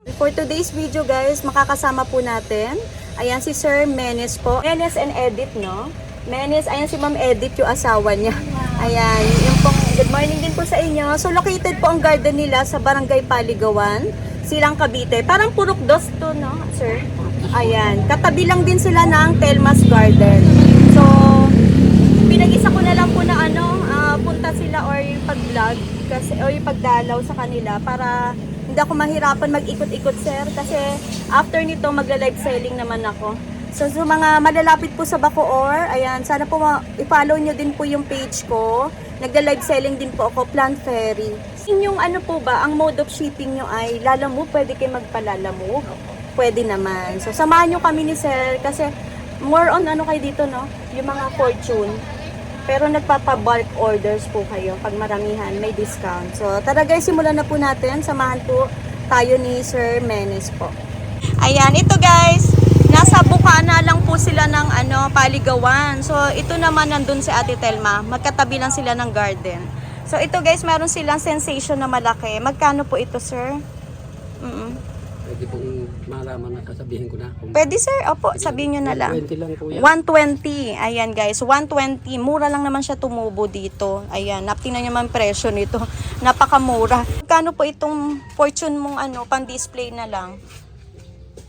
For today's video guys, makakasama po natin, ayan si Sir Menes po. Menes and Edith, no? Menes, ayan si Ma'am Edith, yung asawa niya. Ayan, yung pong, good morning din po sa inyo. So located po ang garden nila sa Barangay Paligawan, Silang Cavite. Parang Purok Dos to, no, sir? Ayan, katabi lang din sila ng Telmas Garden. So, pinag-isa ko na lang po na punta sila or yung pag-vlog kasi o yung pagdalaw sa kanila para hindi ako mahirapan mag-ikot-ikot, sir, kasi after nito magla-live selling naman ako. So mga malalapit po sa Bacoor, ayan, sana po i-follow nyo din po yung page ko. Nagla-live selling din po ako, Plant Fairy. Inyong po ba, ang mode of shipping nyo ay lalamove, pwede kayo magpalalamove? Pwede naman. So samahan nyo kami ni sir kasi more on kayo dito, no? Yung mga fortune. Pero nagpapa-bulk orders po kayo. Pag maramihan, may discount. So, tara guys, simulan na po natin. Samahan po tayo ni Sir Menes po. Ayan, ito guys. Nasa Bukana lang po sila ng Paligawan. So, ito naman nandun si Ate Telma. Magkatabi lang sila ng garden. So, ito guys, meron silang sensation na malaki. Magkano po ito, sir? Pwede pong malaman na sasabihin ko na. Pwede sir, opo, sabihin nyo na lang. 120 lang po yan. 120, ayan guys, 120. Mura lang naman siya tumubo dito. Ayan, tingnan nyo man presyo nito. Napakamura. Kano po itong fortune mong pan-display na lang?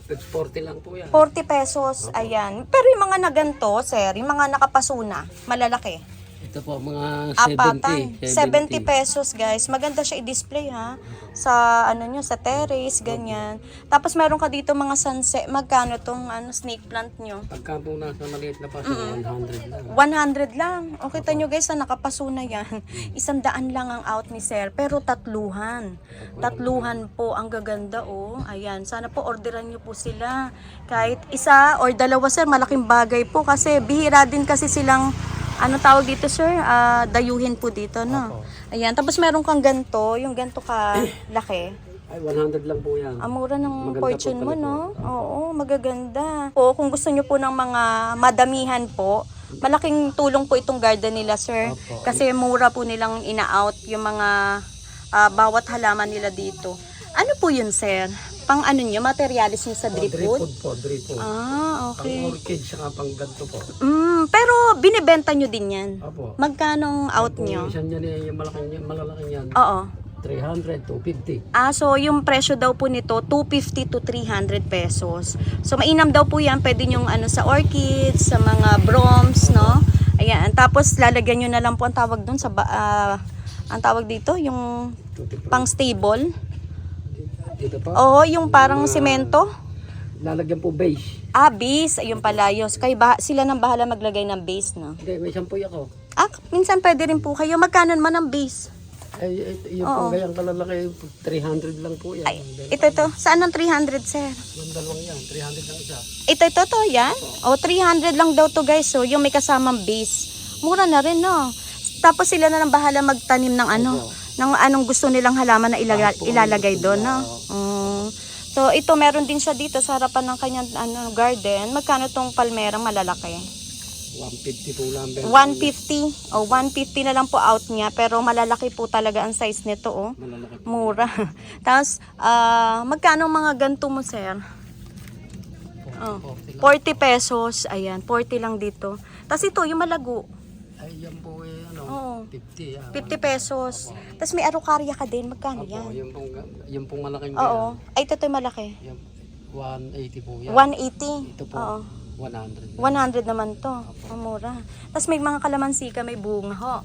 40 lang po yan. 40 pesos, ayan. Pero yung mga naganto, sir, yung mga nakapasuna, malalaki. Ito po mga Apatan, 70 70. pesos guys. Maganda siya i-display ha. Sa nyo, sa terrace, ganyan. Tapos meron ka dito mga sunset. Magkano tong snake plant nyo? Pagka po nasa maliit na paso, 100 lang. 100 lang. O kita nyo guys, nakapasuna yan. 100 lang ang out ni sir. Pero tatluhan. Tatluhan po. Ang gaganda oh. Ayan. Sana po orderan nyo po sila. Kahit isa or dalawa sir, malaking bagay po. Kasi bihira din kasi silang tawag dito sir? Dayuhin po dito, no? Ayan, tapos meron kang ganto, yung ganto ka laki. Ay, 100 lang po yan. Amura ng Maganda fortune po mo, pala no? po. Oo, magaganda. Po, kung gusto nyo po ng mga madamihan po, malaking tulong po itong garden nila, sir. Opo. Kasi mura po nilang ina-out yung mga bawat halaman nila dito. Ano po yun, sir? Pang nyo, materialis nyo sa drip Drip wood? food po, drip food. Ah, okay. Pang orchid, saka pang ganto po. Pero binibenta nyo din yan? Opo. Magkano out Kung nyo? isan yan yung malaking yan, malalaking yan. Oo. 300 to 50. So yung presyo daw po nito, 250 to 300 pesos. So mainam daw po yan, pwede nyong sa orchids, sa mga broms, no? Ayan, tapos lalagyan nyo na lang po ang tawag doon sa, ang tawag dito, yung pang stable. Dito po. Oo, yung parang semento. Lalagyan po base. Base, ayun pala yun. Sila nang bahala maglagay ng base, no? Hindi, may shampoo ako. Minsan pwede rin po kayo. Magkano naman ang base? Ay, yung pong gayang kalalaki, 300 lang po yan. Ay, ito. Saan ang 300, sir? Yung dalawang yan, 300 lang isa. Ito, yan? 300 lang daw to guys. So, yung may kasamang base. Mura na rin, no? Tapos sila na lang bahala magtanim ng ng anong gusto nilang halaman na ilalagay doon, no? So, ito meron din siya dito sa harapan ng kanyang garden. Magkano tong palmerang malalaki? 150 po lang. 150. 150 na lang po out niya. Pero malalaki po talaga ang size nito, oh. Malalaki po. Mura. Tapos, magkano mga ganito mo, sir? 40 pesos. Ayan, 40 lang dito. Tapos ito, yung malago. Ay, yan po Oo. 50. 50 pesos. Tapos may arukarya ka din. Magkano Opo, yan? yung pong malaking Oo. Ay, ito yung malaki. yan. 180 po yan. 180. Ito po, Oo. 100. 100 naman to. Ang mura. Tapos may mga kalamansi ka, may bunga ho.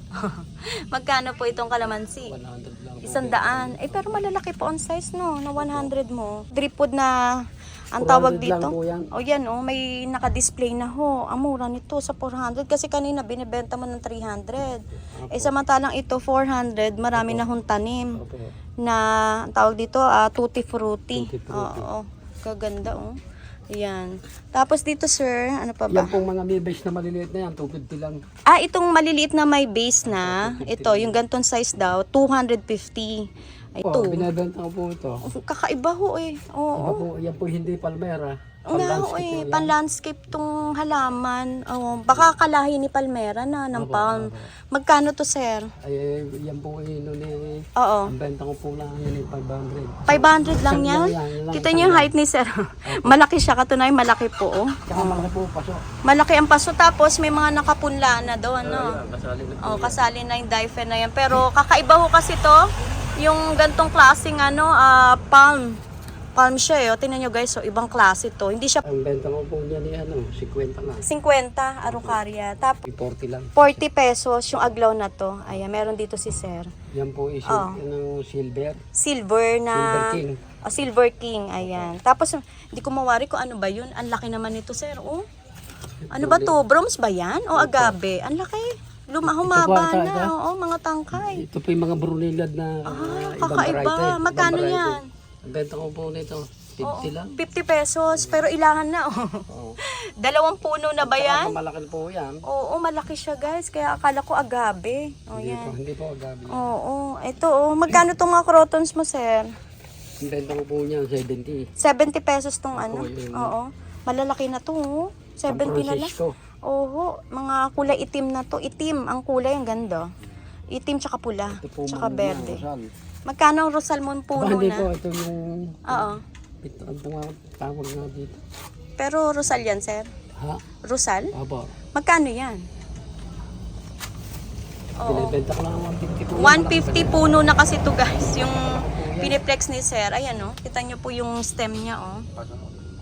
Magkano po itong kalamansi? 100 lang po. 100. Pero malalaki po ang size, no? Na 100 mo. Drip wood na ang tawag 400 dito. lang po yan. Yan, may naka-display na ho. Ang mura nito sa 400 kasi kanina binibenta mo ng 300. Samantalang ito 400, marami na hong tanim Opo. na ang tawag dito tutti frutti. Tutti frutti. Oo. Kaganda oh. Yan. Tapos dito sir, ano pa ba? Yan pong mga may base na maliliit na yan, 250 lang. Itong maliliit na may base na, ito, yung ganton size daw, 250. Ay, Po, ito. binibenta ko po ito. Kakaiba ho eh. Iba Oo. po, yan po hindi palmera. Nga ho eh, pan-landscape tong halaman. Oo, baka kalahi ni Palmera na ng Opo, palm. opo. Magkano to, sir? Ay, yan po yun eh. Oo. Ang benta ko po lang yun yung 500. 500 lang yan? Yan lang, Kita niyo yung height ni sir. Malaki siya, katunay malaki po. Oh. Tsaka malaki po paso. Malaki ang paso, tapos may mga nakapunla na doon. No? Ayan, kasali na po. Oh, kasali na yung diaphragm na yan. Pero kakaiba ho kasi to, yung gantong klaseng palm. Palm siya eh. O, tingnan nyo guys, so ibang klase to. Hindi siya Ang benta ko po niya ni 50 lang. 50, arukarya. Tapos 40 lang. 40 pesos yung aglaw na to. Ayan, meron dito si sir. Yan po is Oh. silver. Silver na... Silver King. Oh, Silver King, ayan. Tapos, hindi ko mawari kung ano ba yun. Ang laki naman nito, sir. Oh. Ano ba to? Bronze ba yan? O agave? Ang laki. Humaba ito, na. ito. Oo, mga tangkay. Ito po yung mga brunelad na ibang Kakaiba. variety. Magkano Ibang variety. yan? Ang benta ko po nito, 50 lang. 50 pesos. Pero ilangan na. Oh. Oo. Dalawang puno na ba yan? Malaki po yan. Oo, malaki siya guys. Kaya akala ko agave. O yan. Hindi po agabi. Oo, ito oh. Magkano itong mga crotons mo, sir? Ang benta ko po niyan, 70. 70 pesos tong ano. yun. Oo. Malalaki na to, oh. 70 na lang. Francisco. Oo, mga kulay itim na to. Itim ang kulay, ang ganda. Itim tsaka pula, Ito po tsaka mga berde. Rosal. Magkano ang Rosalmon puno Hindi na? po, ito yung... Oo. Ito ang tawag nga dito. Pero Rosal yan, sir? Ha? Rosal? Aba. Magkano yan? Oo. Binibenta ko lang 150 po. 150 puno na kasi to guys. Yung piniplex ni sir. Ayan oh. Kita nyo po yung stem niya oh.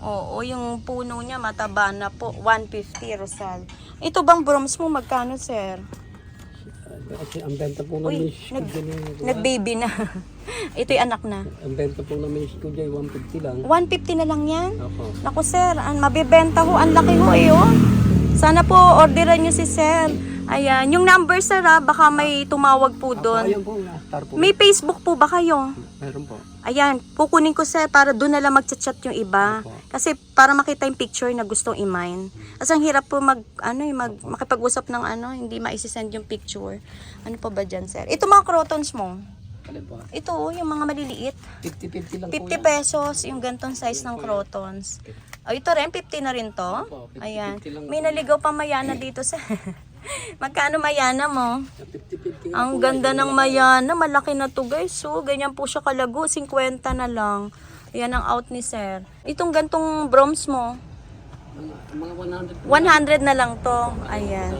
Oo, yung puno niya mataba na po. 150 Rosal. Ito bang brooms mo magkano, sir? Kasi ang benta po ng Uy, miss ko dyan. Nag-baby na. Ito'y anak na. Ang benta po ng miss ko dyan, 150 lang. 150 na lang yan? Opo. Naku sir, mabibenta ho. Ang laki ho eh oh. Sana po orderan nyo si sir. Ayan, yung number sir baka may tumawag po doon. Ayan po, star po. May Facebook po ba kayo? Meron po. Ayan, kukunin ko sir para doon na lang magchat-chat yung iba. Opo. Kasi para makita yung picture na gustong i-mine. Kasi ang hirap po makipag-usap ng hindi maisisend yung picture. Ano pa ba dyan sir? Ito mga crotons mo. Alin po? Ito oh, yung mga maliliit. 50-50 lang po 50 pesos yung gantong size ng crotons. O ito rin, 50 na rin to. Opo, 50, Ayan. 50 lang May naligaw pa mayana dito sa... Magkano mayana mo? 50-50 Ang ganda ng mayana. Malaki na to guys. So, ganyan po siya kalago. 50 na lang. Ayan ang out ni sir. Itong gantong brooms mo. Mga 100 po. 100 na lang to. Ayan.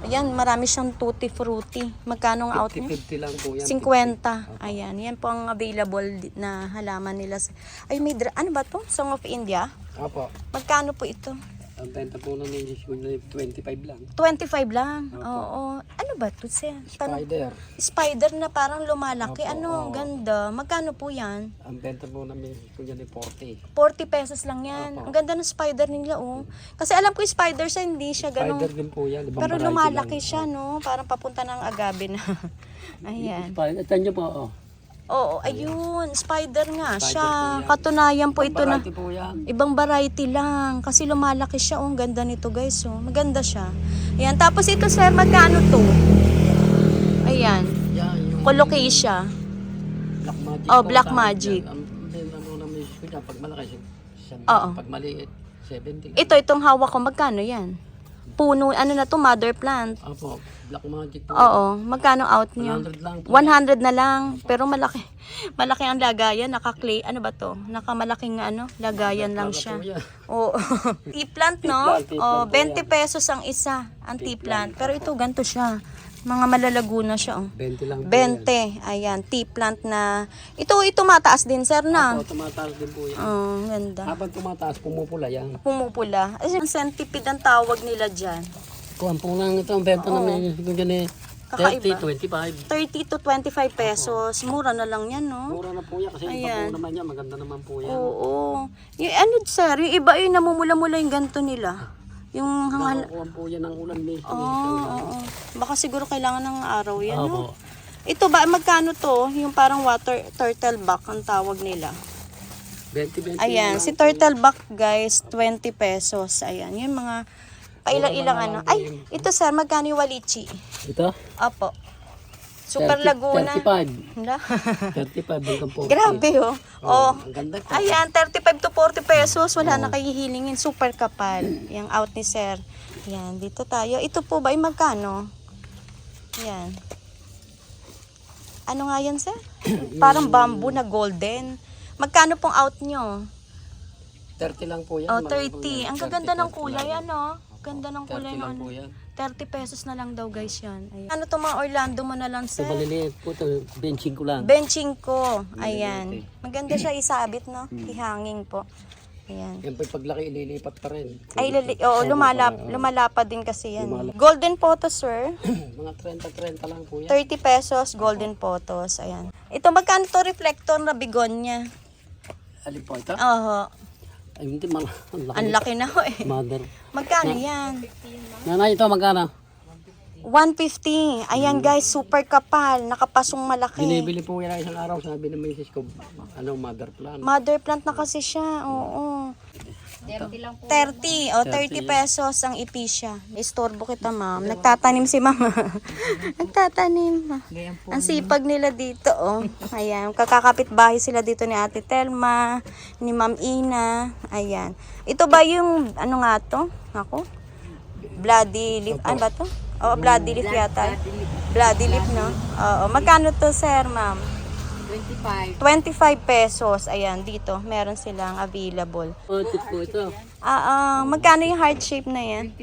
Ayan, marami siyang tutti frutti. Magkano ang out niya? 50-50 lang po yan. 50. Ayan, yan po ang available na halaman nila. Ay, may ano ba to? Song of India? Opo. Magkano po ito? Ang benta po ng miss ko dyan, 25 lang. 25 lang. Oo. Ano ba to, sir? Spider. Spider na parang lumalaki. Opo, Ano, oo. ganda. Magkano po yan? Ang benta po ng miss ko dyan, 40. 40 pesos lang yan. Opo. Ang ganda ng spider nila, oh. Kasi alam ko yung spider siya, hindi siya ganun. Spider din po yan. Ibang Pero variety lumalaki lang. siya, no? Parang papunta ng agave na. Ayan. Spider. Ito nyo po, oh. Oo, ayun. Spider nga Spider siya. po yan. Katunayan po ito na. Variety po yan. Ibang variety lang. Kasi lumalaki siya. Oh, ang ganda nito, guys. Oh. Maganda siya. Ayan. Tapos ito, sir, magkano to? Ayan. Yan, yung Colocasia. Black Magic. Oh, po, Black tawag Magic. yan. Ang benta po ng miss ko dyan, pag malaki, Oo. pag maliit, 70. Itong hawak ko, magkano yan? Puno, ano na to, mother plant. Opo, Black Magic po. Oo, magkano out niyo? 100 lang po. 100 na lang, pero malaki. Malaki ang lagayan, naka-clay, ano ba to? Nakamalaking lagayan lang siya. Po yan. Oo. Tea plant, no? Tea plant Oh, po 20 yan. pesos ang isa, ang tea plant. Pero ito, ganito siya. Mga malalago na siya, oh. 20 lang po 20, ayan, tea plant na. Ito mataas din, sir, yan. na. Opo, tumataas din po yan. Oh, ganda. Habang tumataas, pumupula yan. Pumupula. Ay, centipede ang tawag nila dyan. Kuhan po lang ito, ang benta Oo. ng miss ko dyan eh. Kakaiba. 30, 25. 30 to 25 pesos. Mura na lang yan, no? Mura na po yan kasi Ayan. iba po naman yan. Maganda naman po yan. Oo. Yung ano, sir, yung iba yung namumula-mula yung ganito nila. Yung hangal... Nakukuhan po yan ng ulan miss ko. Oo. Baka siguro kailangan ng araw yan, no? Opo. Ito ba, magkano to? Yung parang water turtle back ang tawag nila. 20. Ayan, lang si po. turtle back, guys, 20 pesos. Ayan, yung mga pailang-ilang ano. Ay, ito sir, magkano yung walichi? Ito? Opo. Super Laguna. 35. Hala. 35 hanggang 40. Grabe oh. Oh. Ang ganda to. Ayan, 35 to 40 pesos. Wala na kayo hihilingin. Super kapal. Yung out ni sir. Ayan, dito tayo. Ito po ba ay magkano? Ayan. Ano nga yan, sir? Parang bamboo na golden. Magkano pong out nyo? 30 lang po yan. Oh, Malaki po 30. yan. Ang gaganda ng 30 kulay, lang. ano? Ganda ng 30 kulay ng lang ano. po yan. 30 pesos na lang daw, guys, yan. Ayan. Ano to mga Orlando mo na lang, Ito sir? maliliit po ito. Benching ko lang. Benching ko. Ayan. Maganda siya isabit, no? Ihanging po. Ayan. Yan po yung paglaki ililipat pa rin. Ay, oo, lumalapad din kasi yan. Golden photos, sir. Mga 30 lang po yan. 30 pesos, golden photos. Ayan. Ito, magkano to reflector na bigonya? Alin po ito? Oo. Ay, hindi man. Ang laki na ho eh. Mother. Magkano yan? Nanay, ito magkano? 150. Ayan guys, super kapal. Nakapasong malaki. Binibili po yan isang araw. Sabi ng misis ko, mother plant. Mother plant na kasi siya. Oo. 30 lang po. 30. O, 30 pesos ang ipisya. Istorbo kita, ma'am. Nagtatanim si mama. Nagtatanim. Ang sipag nila dito, oh. Ayan. Kakakapit bahay sila dito ni Ate Telma, ni Ma'am Ina. Ayan. Ito ba yung, ano nga to? Ako? Bloody leaf. Ano ba to? Oo, bloody leaf yata. Bloody leaf, no? Oo. Magkano to, sir, ma'am? 25 pesos. Ayan, dito. Meron silang available. Oh, ito po ito. Magkano yung heart shape na yan?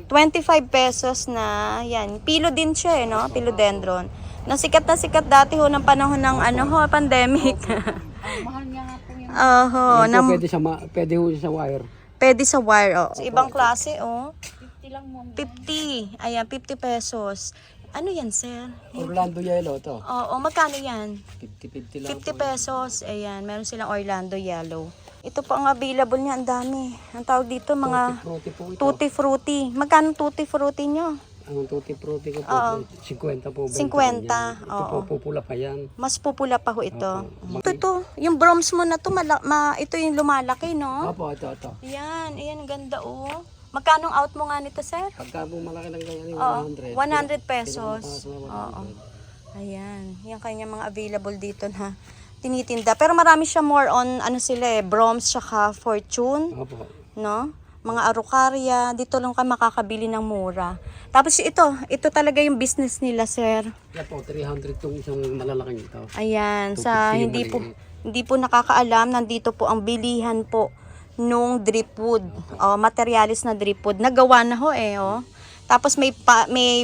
25 pesos na, yan. Pilo din siya, no? Philodendron. Nasikat na sikat dati ho ng panahon ng pandemic. Mahal nga nga po yung Oho. Pwede ho sa wire. Pwede sa wire, oh. Sa ibang klase, oh. 50 lang mo. 50. Ayan, 50 pesos. Ano yan, sir? Orlando Yellow to. Oo, magkano yan? 50 lang 50 pesos. Ayan, meron silang Orlando Yellow. Ito po ang available niya, ang dami. Ang tawag dito, mga Fruity po ito. tutti frutti. Magkano tutti frutti nyo? Ang tutti frutti ko po, Oo. 50 po. 50, 20 yan. Ito oo. po, pupula pa yan. Mas pupula pa ho ito. Ito, yung brooms mo na to, ito yung lumalaki, no? Opo, ito. Yan, ayan, ganda, oh. Magkano ang out mo nga nito, sir? Pagka po malaki ng ganyan, Oo, 100. 100 pesos. Oo. Oo. Ayan, yung kanya mga available dito na tinitinda. Pero marami siya more on, brooms, tsaka fortune, Opo. no? Mga arukarya, dito lang ka makakabili ng mura. Tapos ito talaga yung business nila, sir. Yan po, 300 itong isang malalaking ito. Ayan, 250 sa yung hindi po nakakaalam, nandito po ang bilihan po nung dripwood. Materialis na dripwood. Nagawa na ho oh. Tapos may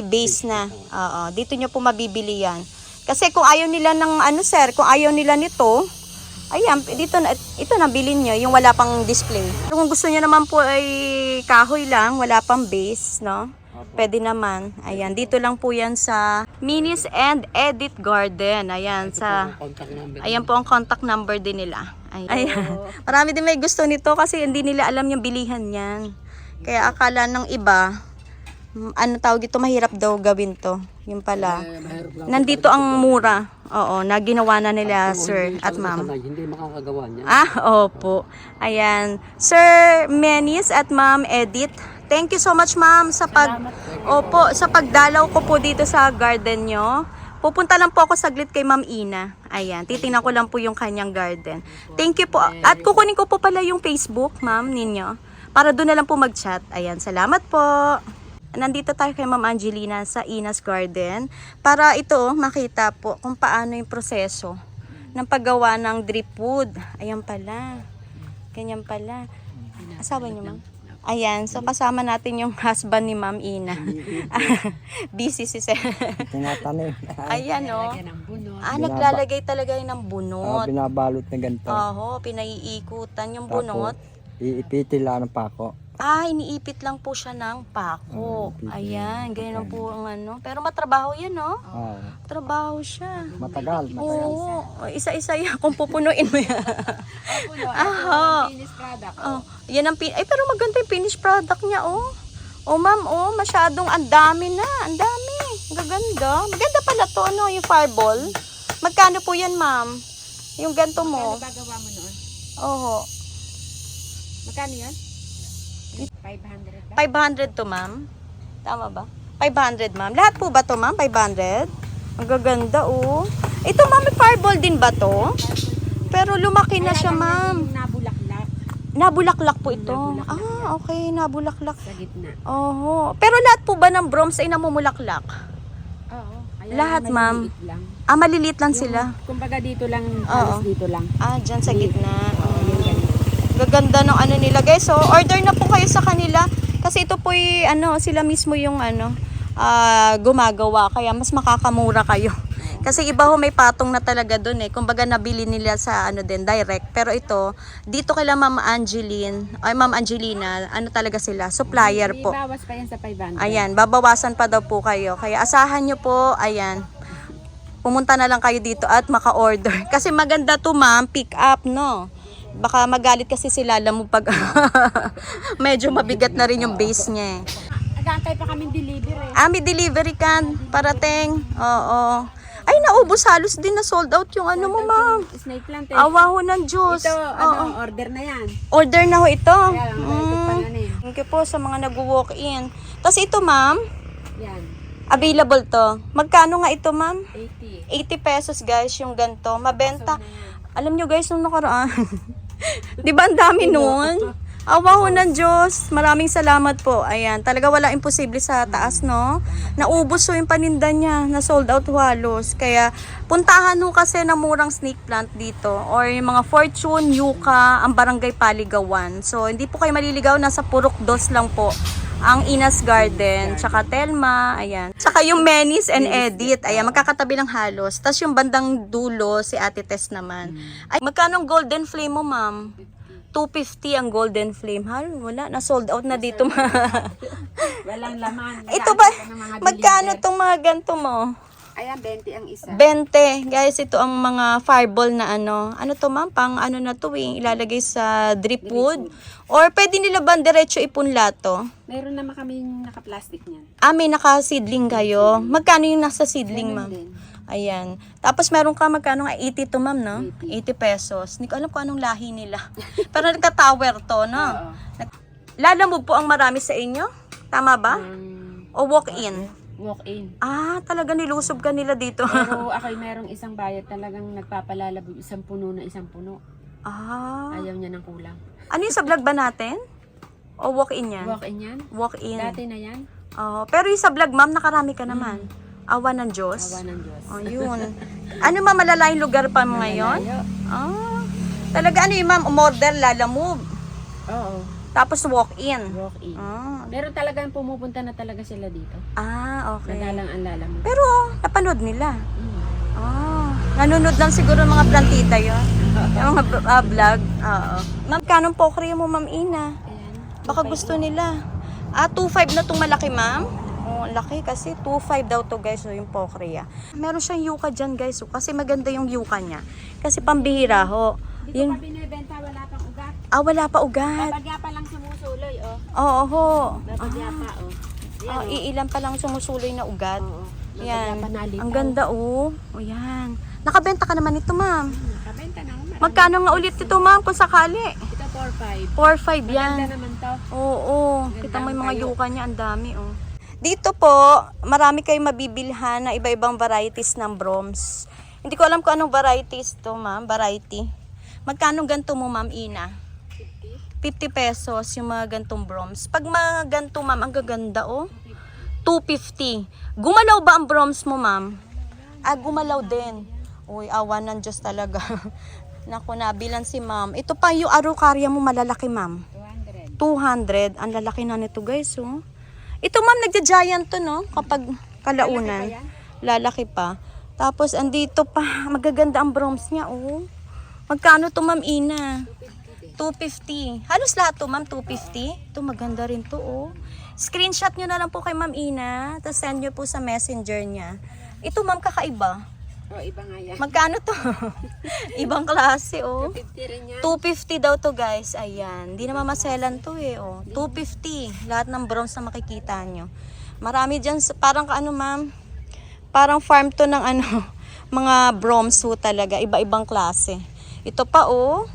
base na. Oo, dito nyo po mabibili yan. Kasi kung ayaw nila ng kung ayaw nila nito, ayan, ito na bilhin nyo, yung wala pang display. Kung gusto nyo naman po ay kahoy lang, wala pang base, no? Pwede naman. Ayan, dito lang po yan sa Minis and Edit Garden. Ayan, Contact number. ayan po ang contact number din nila. Ayan. Marami din may gusto nito kasi hindi nila alam yung bilihan niyan. Kaya akala ng iba, tawag ito, mahirap daw gawin to. Yung pala. Mahirap lang. Nandito ang mura. Oo, na ginawa na nila, sir at ma'am. Hindi makakagawa niya. Opo. Ayan. Sir Menis at Ma'am Edith, thank you so much, ma'am, sa sa pagdalaw ko po dito sa garden nyo. Pupunta lang po ako saglit kay Ma'am Ina. Ayan, titingnan ko lang po yung kanyang garden. Thank you po. At kukunin ko po pala yung Facebook, ma'am, ninyo. Para doon na lang po mag-chat. Ayan, salamat po. Nandito tayo kay Ma'am Angelina sa Ina's Garden. Para ito, makita po kung paano yung proseso ng paggawa ng dripwood. Ayan pala. Ganyan pala. Asawa niyo, ma'am? Ayan, so kasama natin yung husband ni Ma'am Ina. Busy si Sir. Tinatanim. Ayan, oh. Naglalagay talaga yun ng bunot. Binabalot na ganito. Oo, pinaiikutan yung bunot. Iipitil lang ng pako. Iniipit lang po siya ng pako. Ipit. Ayan, ganyan po ang Pero matrabaho yan, no? Oo. Trabaho siya. Matagal. Oo, isa-isa yan kung pupunuin mo yan. Finished product. Yan ang pero maganda yung finished product niya, oh. Oh, ma'am, masyadong ang dami na. Ang dami. Ang gaganda. Maganda pala to, no? Yung fireball. Magkano po yan, ma'am? Yung ganito mo. Ano gagawa mo noon? Oo. Magkano yan? 500 ba? 500 to, ma'am. Tama ba? 500, ma'am. Lahat po ba to, ma'am? 500? Ang gaganda, oh. Ito, ma'am, may fireball din ba to? Pero lumaki na siya, ma'am. Nabulaklak Nabulaklak po ito. Nabulaklak Ah, okay, nabulaklak. sa gitna. Oho. Pero lahat po ba ng brooms ay namumulaklak? Oo. Kaya Lahat, ma'am. maliliit lang. Ah, maliliit lang sila. Kumbaga dito lang, Oo. halos dito lang. Ah, dyan sa gitna. Oo, yung ganyan. Gaganda ng ano nila, guys. So, order na po kayo sa kanila. Kasi ito po sila mismo yung gumagawa. Kaya mas makakamura kayo. Kasi iba ho may patong na talaga doon eh. Kumbaga nabili nila sa direct. Pero ito, dito kila Ma'am Angelina, ano talaga sila, supplier po. May bawas pa yan sa 500. Ayan, babawasan pa daw po kayo. Kaya asahan nyo po, ayan. Pumunta na lang kayo dito at maka-order. Kasi maganda to, ma'am, pick up, no? Baka magalit kasi sila, alam mo pag medyo mabigat na rin yung base niya eh. Nag-aantay pa kaming delivery. Ah, may delivery kan, parating. Oo. Ay, naubos halos din na sold out yung ano mo, ma'am. Snake plant eh. Awa ho ng Diyos. Ito, Oo. order na yan. Order na ho ito. Kaya lang, ito pa yan eh. Thank you po sa mga nag-walk-in. Tapos ito, ma'am, Yan, available to. Magkano nga ito, ma'am? 80. 80 pesos, guys, yung ganito. Mabenta. So, na yan. Alam nyo, guys, nung nakaraan. Di ba ang dami nun? Awa ho ng Diyos. Maraming salamat po. Ayan, talaga wala imposible sa taas, no? Naubos ho yung paninda niya. Na sold out ho halos. Kaya puntahan ho kasi ng murang snake plant dito. Or yung mga Fortune, Yuka, ang Barangay Paligawan. So, hindi po kayo maliligaw. Nasa Purok 2 lang po. Ang Inas Garden, tsaka Telma, ayan. Tsaka yung Menis and Edith, ayan, magkakatabi lang halos. Tapos yung bandang dulo, si Ate Tess naman. Ay, magkano ang golden flame mo, ma'am? 250 ang golden flame. Wala, na-sold out na dito. Walang laman. Ito ba, Nag-aantay pa ng mga magkano delivery. tong mga ganito mo? Ayan, 20 ang isa. 20. Guys, ito ang mga fireball na ano. Ano to, ma'am? Pang ano na to eh. Ilalagay sa drip wood. Or pwede nila ba diretso ipunla to? Meron naman kaming naka-plastic niyan. Ah, may naka-seedling kayo. Magkano yung nasa seedling, Ganun ma'am? din. Ayan. Tapos meron ka magkano nga 80 to, ma'am, no? 80 pesos. Hindi ko alam kung anong lahi nila. Pero nagka-tower to, no? Oo. Lalamove po ang marami sa inyo? Tama ba? O walk-in? Walk-in. Ah, talaga nilusob ka nila dito. Pero ako'y merong isang bayad talagang nagpapalalabog isang puno na isang puno. Ah. Ayaw niya ng kulang. Ano yung sa vlog ba natin? O walk-in yan? Walk-in yan? Walk-in. Dati na yan? Oh, pero yung sa vlog, ma'am, nakarami ka naman. Awa ng Diyos. Awa ng Diyos. Oh, yun. Ano ma, malalayong lugar pa mo ngayon? Malayo. Ah. Talaga ano yung ma'am, umorder, lalamove. Oo. Tapos walk-in. Walk-in. Ah. Meron talagang pumupunta na talaga sila dito. Ah, okay. Nagalang ang lalam. Pero, napanood nila. Ah. Nanonood lang siguro ng mga plantita yun. Yung mga vlog. Oo. Ma'am, kanong pokri mo, ma'am Ina? Ayan. Baka gusto nila. Ah, 2.5 na itong malaki, ma'am. Oh, laki kasi 2.5 daw to, guys, so yung pokria. Meron siyang yuka dyan, guys, so, kasi maganda yung yuka niya. Kasi pambihira ho. Dito Yung, pa binibenta, wala pang ugat. wala pa ugat. Babagya pa lang sumusuloy, oh. Oo, ho. Babagya pa, oh. Ah, iilan pa lang sumusuloy na ugat. Oo. Yan. Babagya pa nalitaw. Ang ganda, oh. O yan. Nakabenta ka naman ito, ma'am. Kabenta na ako. Magkano nga ulit ito, ma'am, kung sakali? Ito 4-5. 4.5 yan. Maganda naman to. Oo, Ganda kita mo yung ang mga tayo. yuka niya, ang dami, oh. Dito po, marami kayong mabibilhan na iba-ibang varieties ng brooms. Hindi ko alam kung anong varieties to, ma'am. Variety. Magkano ganito mo, ma'am Ina? 50 pesos yung mga gantong brooms. Pag mga ganito, ma'am, ang gaganda, oh. 250. Gumalaw ba ang brooms mo, ma'am? Ah, gumalaw din. Uy, awa ng Diyos talaga. Naku, nabilan si ma'am. Ito pa yung araucaria mo malalaki, ma'am. 200. Ang lalaki na nito, guys, oh. Ito, ma'am, nagja-giant to, no? Kapag kalaunan. Lalaki pa. Tapos, andito pa. Magaganda ang brooms niya, oh. Magkano to, ma'am Ina? 250. Halos lahat to, ma'am, 250. Ito, maganda rin to, oh. Screenshot nyo na lang po kay ma'am Ina. Tapos send nyo po sa messenger niya. Ito, ma'am, kakaiba. Oh, iba nga yan. Magkano to? Ibang klase, oh. 50 rin yan. 250 daw to, guys. Ayan. Hindi na mamaselan to, eh. Oh. 250. Lahat ng browns na makikita nyo. Marami dyan. Parang ano, ma'am? Parang farm to ng ano, mga browns ho talaga. Iba-ibang klase. Ito pa, oh.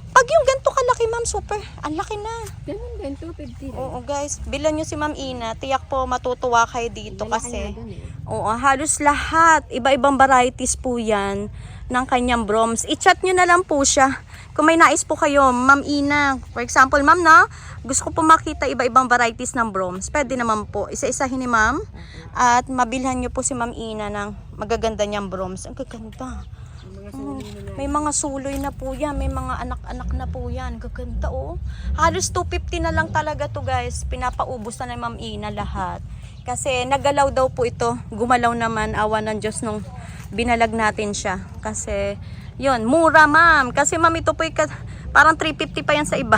Pag yung ganito kalaki, ma'am, super. Ang laki na. Ganun din, 250 rin. Oo, guys. Bilan nyo si Ma'am Ina. Tiyak po matutuwa kayo dito Lalaki kasi. na dun, eh. Oo, halos lahat. Iba-ibang varieties po yan ng kanyang broms. I-chat nyo na lang po siya. Kung may nais po kayo, Ma'am Ina. For example, Ma'am na, gusto ko po makita iba-ibang varieties ng broms. Pwede naman po. Isa-isahin ni Ma'am. At mabilhan nyo po si Ma'am Ina ng magaganda niyang broms. Ang gaganda. Oh, may mga suloy na po yan. May mga anak-anak na po yan. Gaganda oh. Halos 250 na lang talaga to guys. Pinapaubos na ni Ma'am Ina lahat. Kasi nagalaw daw po ito. Gumalaw naman. Awa ng Diyos nung binalag natin siya. Kasi yun, mura ma'am. Kasi ma'am ito po parang 350 pa yan sa iba.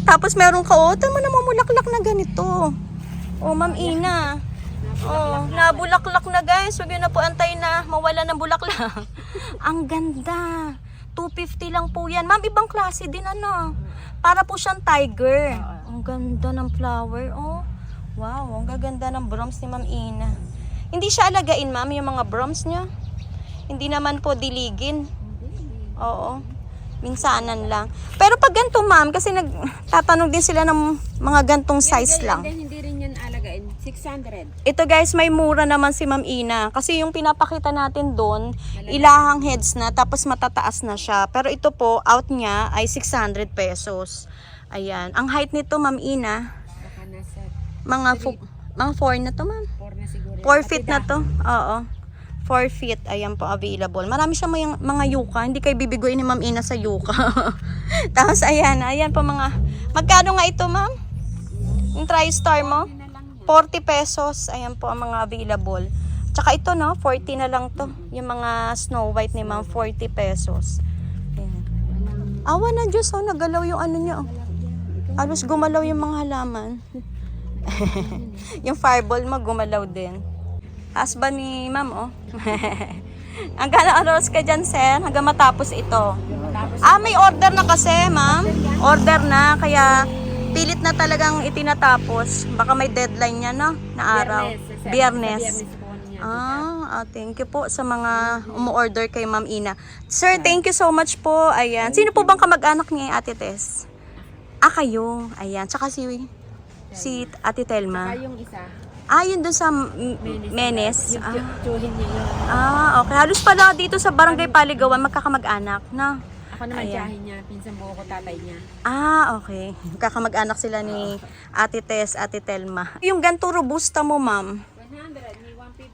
Tapos meron ka, oh, tama na mamulaklak na ganito. Oh, Ma'am Ina. Oh, nabulaklak na guys. Huwag yun na po antay na mawala ng bulaklak. Ang ganda. 250 lang po yan. Ma'am, ibang klase din ano. Para po siyang tiger. Ang ganda ng flower. Oh, wow. Ang gaganda ng broms ni Ma'am Ina. Hindi siya alagain ma'am yung mga broms niya. Hindi naman po diligin. Oo. Minsanan lang. Pero pag ganito ma'am, kasi nagtatanong din sila ng mga gantong size lang. Hindi rin yan alagain. 600. Ito guys, may mura naman si Ma'am Ina. Kasi yung pinapakita natin doon, ilahang heads na, tapos matataas na siya. Pero ito po, out niya ay 600 pesos. Ayan. Ang height nito Ma'am Ina, Baka nasa mga 4 na to ma'am. 4 na siguro. 4 feet na to. Oo. 4 feet. Ayan po available. Marami siyang mga yuka. Hindi kayo bibiguin ni Ma'am Ina sa yuka. Tapos ayan. Ayan po mga. Magkano nga ito ma'am? Yung TriStar mo? 40 pesos. Ayan po ang mga available. Tsaka ito no. 40 na lang to. Yung mga Snow White ni ma'am. 40 pesos. Ayan. Awa na Diyos. Oh, nagalaw yung ano niya. Oh. Alos gumalaw yung mga halaman. Yung fireball mo gumalaw din. Husband ni ma'am oh. Hanggang oras ka dyan sir hanggang matapos ito. May order na kasi ma'am. Order na kaya pilit na talagang itinatapos. Baka may deadline niya no na araw. Biyernes. Thank you po sa mga umu-order kay Ma'am Ina. Sir, thank you so much po. Ayan. Sino po bang kamag-anak niya Ate Tess? Kayo. Ayan. Tsaka si Ate Telma. Yung isa. Yun doon sa Menes. Tsuhin niya yun. Okay. Halos pala dito sa Barangay Paligawan, magkakamag-anak, no? Ako naman tiyahin niya. Pinsan buo ko tatay niya. Okay. Magkakamag-anak sila ni Ate Tess, Ate Telma. Yung ganito robusta mo, ma'am? 100, may 150.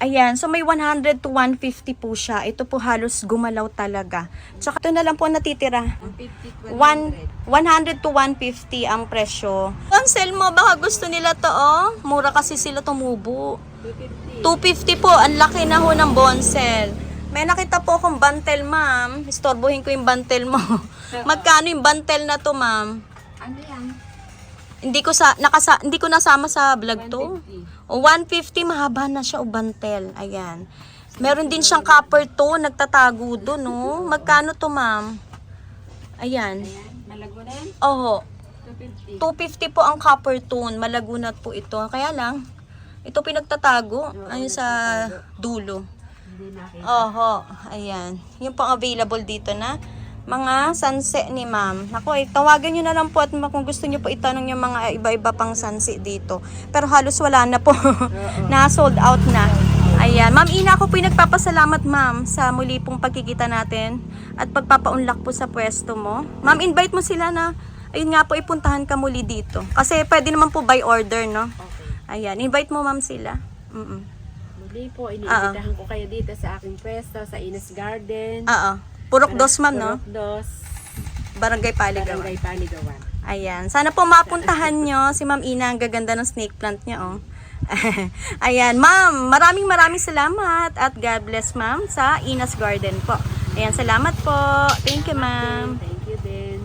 Ayan, so may 100 to 150 po siya. Ito po halos gumalaw talaga. Tsaka ito na lang po natitira. 150, 100 to 150 ang presyo. Ang sale mo, baka gusto nila to oh. Mura kasi sila tumubo. 250 po, ang laki na ho ng bonsel. May nakita po akong bantel ma'am. Istorbohin ko yung bantel mo. Magkano yung bantel na to ma'am? Ano yan? Hindi ko nasama sa vlog to. 150, mahaba na siya o bantel. Ayan. Meron din siyang copper to, nagtatago doon, no? Magkano to, ma'am? Ayan. Malago na yan? Oho. 250. 250 po ang copper tone. Malagunat po ito. Kaya lang, ito pinagtatago. Ayun sa dulo. Hindi nakita. Oho. Ayan. Yung pang available dito na mga sunset ni ma'am. Naku, tawagan nyo na lang po at kung gusto nyo po itanong yung mga iba-iba pang sunset dito. Pero halos wala na po. Na sold out na. Ayan. Ma'am Ina, ako po yung nagpapasalamat ma'am sa muli pong pagkikita natin at pagpapaunlak po sa pwesto mo. Ma'am, invite mo sila na ayun nga po, ipuntahan ka muli dito. Kasi pwede naman po by order, no? Okay. Ayan. Invite mo ma'am sila. Muli po, iniibitahan ko kayo dito sa aking pwesto sa Ines Garden. Purok dos ma'am, no? Purok dos. Barangay Paligawan. Barangay Paligawan. Ayan. Sana po mapuntahan nyo si Ma'am Ina. Ang gaganda ng snake plant niya, oh. Ayan. Ma'am, maraming salamat at God bless ma'am sa Ina's Garden po. Ayan, salamat po. Thank you, ma'am. Thank you din.